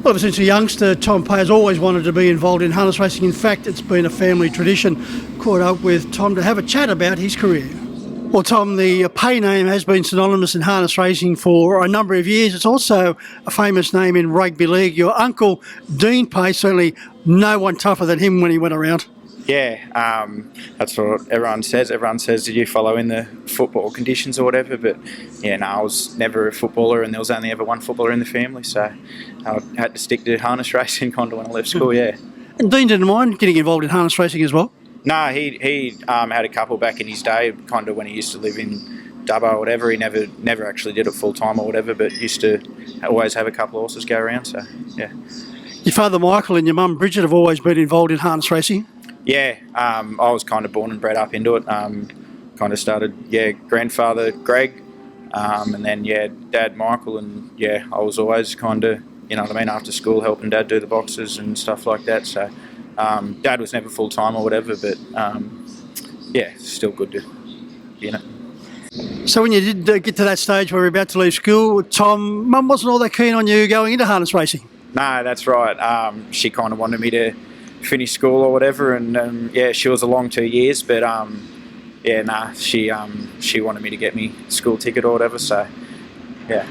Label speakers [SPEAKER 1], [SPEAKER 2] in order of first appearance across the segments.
[SPEAKER 1] Well, ever since a youngster, Tom Pay has always wanted to be involved in harness racing. In fact, it's been a family tradition. Caught up with Tom to have a chat about his career. Well, Tom, the Pay name has been synonymous in harness racing for a number of years. It's also a famous name in rugby league. Your uncle, Dean Pay, certainly no one tougher than him when he went around.
[SPEAKER 2] Yeah, that's what everyone says. Everyone says, did you follow in the football conditions or whatever? But yeah, no, I was never a footballer, and there was only ever one footballer in the family, so I had to stick to harness racing kind of when I left school, yeah.
[SPEAKER 1] And Dean didn't mind getting involved in harness racing as well?
[SPEAKER 2] No, he had a couple back in his day, kind of when he used to live in Dubbo or whatever. He never actually did it full time or whatever, but used to always have a couple of horses go around, so yeah.
[SPEAKER 1] Your father Michael and your mum Bridget have always been involved in harness racing?
[SPEAKER 2] Yeah, I was kind of born and bred up into it. Kind of started, grandfather Greg, and then, Dad Michael, and, I was always kind of, after school helping Dad do the boxes and stuff like that. So Dad was never full-time or whatever, but, still good to be in it.
[SPEAKER 1] So when you did get to that stage where you were about to leave school, Tom, Mum wasn't all that keen on you going into harness racing?
[SPEAKER 2] No, that's right. She kind of wanted me to finish school or whatever, and she was a long 2 years, but she wanted me to get me school ticket or whatever, so yeah.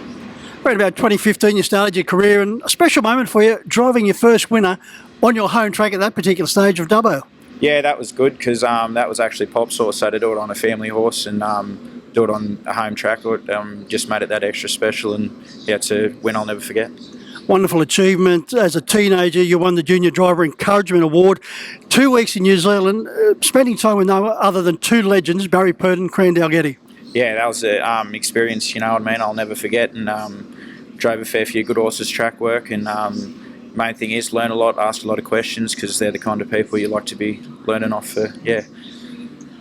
[SPEAKER 1] Around about 2015 you started your career, and a special moment for you, driving your first winner on your home track at that particular stage of Dubbo.
[SPEAKER 2] Yeah, that was good because that was actually Pop's horse, so to do it on a family horse and do it on a home track, just made it that extra special, and it's a win I'll never forget.
[SPEAKER 1] Wonderful achievement. As a teenager, you won the Junior Driver Encouragement Award. 2 weeks in New Zealand, spending time with no other than two legends, Barry Purdon, Cran Dalgety.
[SPEAKER 2] Yeah, that was an experience, you know what I mean, I'll never forget, and drove a fair few good horses track work, and main thing is learn a lot, ask a lot of questions, because they're the kind of people you like to be learning off. I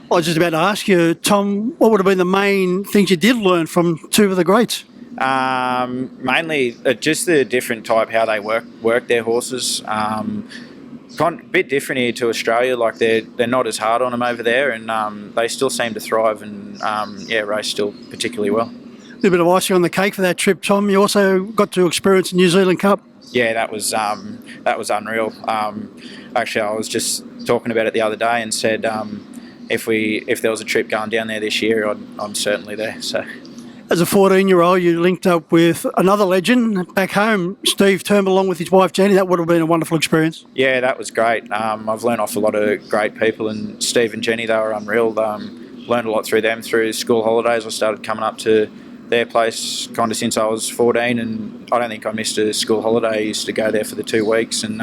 [SPEAKER 1] was just about to ask you, Tom, what would have been the main things you did learn from two of the greats?
[SPEAKER 2] Mainly just the different type, how they work their horses. Kind of a bit different here to Australia, like they're not as hard on them over there, and they still seem to thrive and race still particularly well.
[SPEAKER 1] A little bit of icing on the cake for that trip, Tom. You also got to experience the New Zealand Cup.
[SPEAKER 2] Yeah, that was unreal. Actually, I was just talking about it the other day and said if there was a trip going down there this year, I'm certainly there. So.
[SPEAKER 1] As a 14-year-old, you linked up with another legend back home, Steve Turnbull, along with his wife Jenny. That would have been a wonderful experience.
[SPEAKER 2] Yeah, that was great. I've learned off a lot of great people, and Steve and Jenny, they were unreal. Learned a lot through them through school holidays. I started coming up to their place kind of since I was 14, and I don't think I missed a school holiday. I used to go there for the 2 weeks and,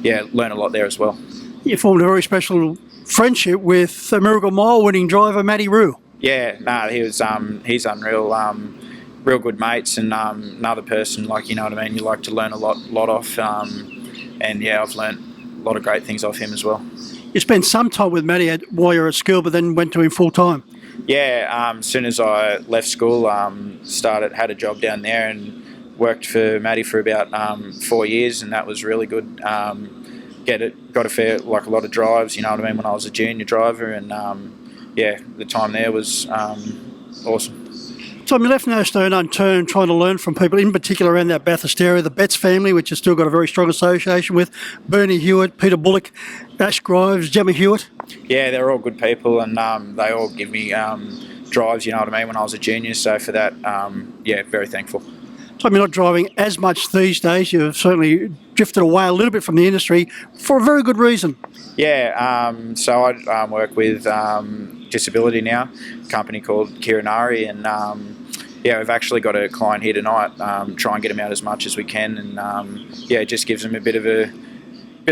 [SPEAKER 2] learn a lot there as well. You
[SPEAKER 1] formed a very special friendship with Miracle Mile winning driver Matty Rue.
[SPEAKER 2] Yeah, he's unreal. Real good mates, and another person, like, you know what I mean, you like to learn a lot off. I've learned a lot of great things off him as well.
[SPEAKER 1] You spent some time with Matty while you were at school, but then went to him full time.
[SPEAKER 2] Yeah, as soon as I left school, had a job down there and worked for Matty for about 4 years, and that was really good. Got a lot of drives, you know what I mean, when I was a junior driver, and the time there was awesome.
[SPEAKER 1] Tom, you left no stone unturned trying to learn from people, in particular around that Bathurst area, the Betts family, which has still got a very strong association with Bernie Hewitt, Peter Bullock, Ash Grives, Gemma Hewitt.
[SPEAKER 2] Yeah, they're all good people, and they all give me drives, you know what I mean, when I was a junior. So for that, very thankful.
[SPEAKER 1] Tom, you're not driving as much these days. You've certainly drifted away a little bit from the industry for a very good reason.
[SPEAKER 2] Yeah, so I work with Disability now, a company called Kiranari, and we've actually got a client here tonight. Try and get them out as much as we can, and it just gives them a bit of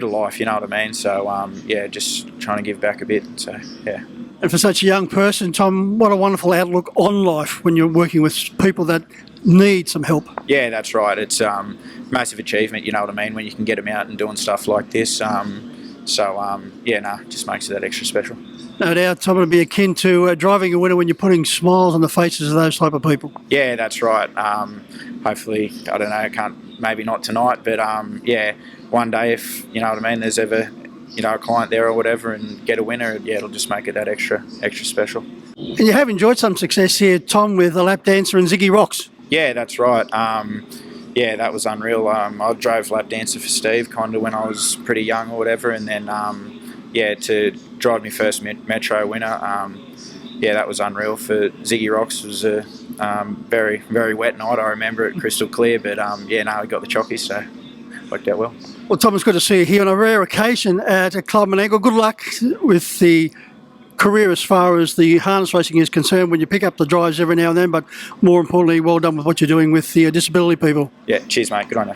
[SPEAKER 2] life, you know what I mean. So just trying to give back a bit. So yeah.
[SPEAKER 1] And for such a young person, Tom, what a wonderful outlook on life when you're working with people that need some help.
[SPEAKER 2] Yeah, that's right. It's massive achievement, you know what I mean, when you can get them out and doing stuff like this. Just makes it that extra special.
[SPEAKER 1] No doubt, Tom, it'll be akin to driving a winner when you're putting smiles on the faces of those type of people.
[SPEAKER 2] Yeah, that's right. Hopefully, I don't know, maybe not tonight, but one day if, you know what I mean, there's ever, a client there or whatever and get a winner, it'll just make it that extra special.
[SPEAKER 1] And you have enjoyed some success here, Tom, with the lap dancer and Ziggy Rocks.
[SPEAKER 2] Yeah, that's right. yeah, that was unreal. I drove lap dancer for Steve kind of when I was pretty young or whatever, and then yeah, to drive my first Metro winner, yeah, that was unreal. For Ziggy Rocks, it was a very, very wet night. I remember it crystal clear, but yeah, no, we got the chockies, so worked out well.
[SPEAKER 1] Well, Tom, it's good to see you here on a rare occasion at Club Menangle. Good luck with the career as far as the harness racing is concerned when you pick up the drives every now and then, but more importantly, well done with what you're doing with the disability people.
[SPEAKER 2] Yeah, cheers, mate. Good on you.